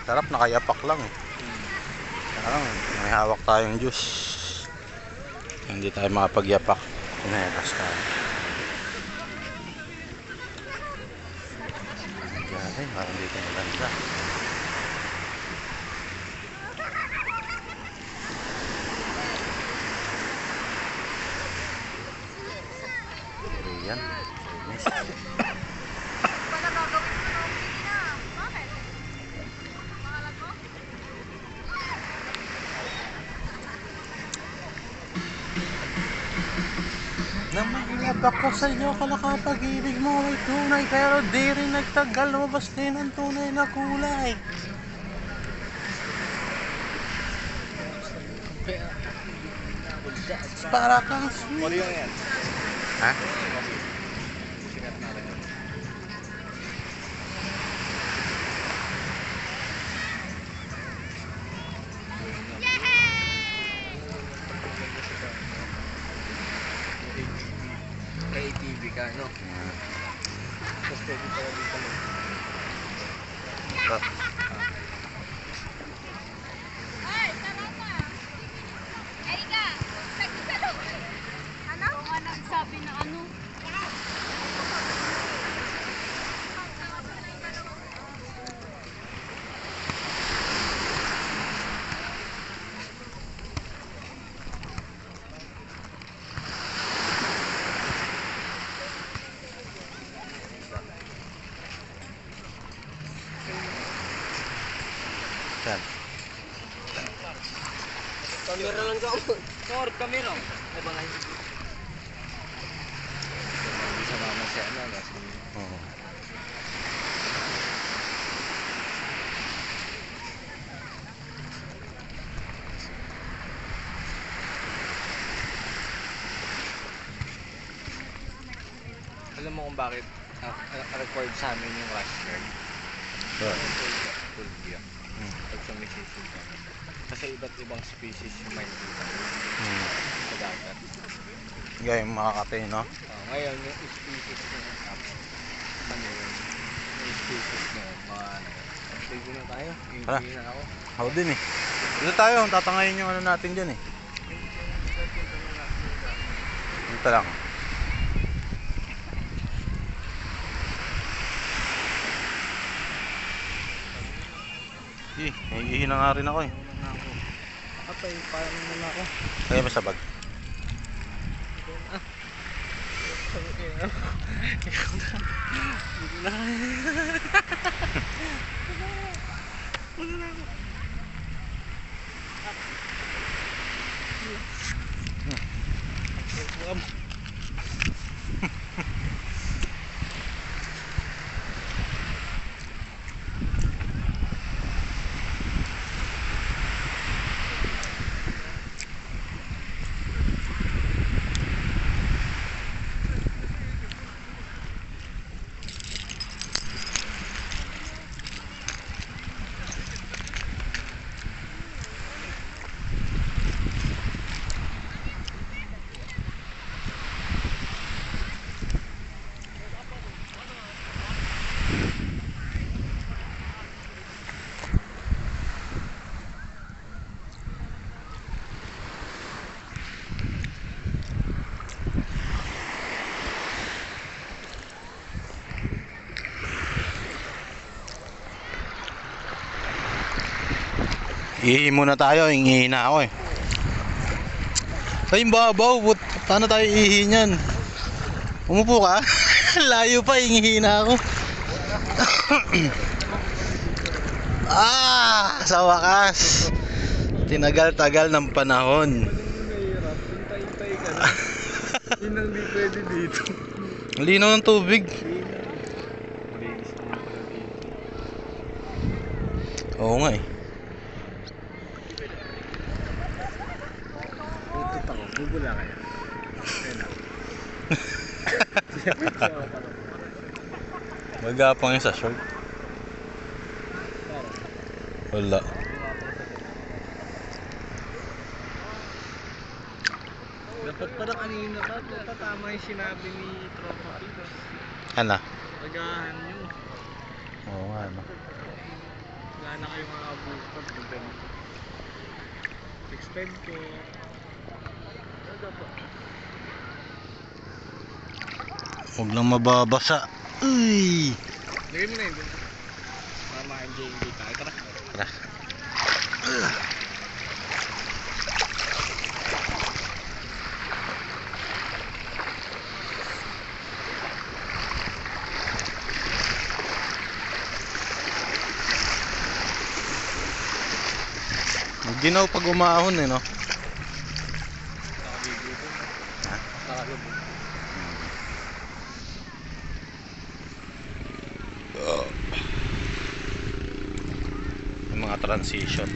Sarap, nakayapak lang eh. Parang may hawak tayong juice. Hindi tayo makapagyapak. Pinelas tayo. Ay, parang dito maganda. Ayan. Nice. Nang maglabak ko sa iyo, kalakapag-ibig mo ay tunay, pero di rin nagtagal, lumabas din ang tunay na kulay. Para kang sweet. Ha? ATV ka, no? Tapos pwede pala dito mo. Ay, sarapa! Erika, nagsasalong! Ano? Kung nga nagsabi na ano? Yan. Kamera lang ka. Sor, kamera. Ay, bangay. Hindi sa mama siya na. Oo. Alam mo kung bakit required sa amin yung rush guard? Full gear. Pag sumisisig ka. Kasi iba't ibang species yung may dito sa dagat. Gaya yung mga kape, no? Ngayon, yung species na ano yun? Yung species na mga ano. Sige na tayo. Hindi na ako. Ako din eh. Dito tayo, tatangayin yung ano natin dyan eh. Dito lang. Ihi na nga rin ako eh. Apay, parang muna ako. Kaya ba sa bag? Ihi muna tayo, hingi na ako eh. Ay, babaw, paano tayo ihi niyan? Umupo ka? Layo pa, hingi na ako. Sa wakas. Tinagal-tagal ng panahon. Hintay-hintay ka na. Hindi pwede dito. Ang linaw ng tubig. Malinis naman pala dito. Oo nga eh. Tutot ako, bubula kaya. Ayun na. Magapang yung sa short. Wala. Dapat pala kanina pa, tama yung sinabi ni Tropa Pilos. Ano? Tagahan nyo. Oo nga, no? Wala na kayong mga bukap. Expect ko. Ano ba? Huwag lang mababasa. Uy! Lagay mo na yun dun. Para ma-enjoy tayo. Tara. Tara. Ginaw pag umahon eh, no? Nakaligo dun. Ha? Nakaligo. Yung mga transition.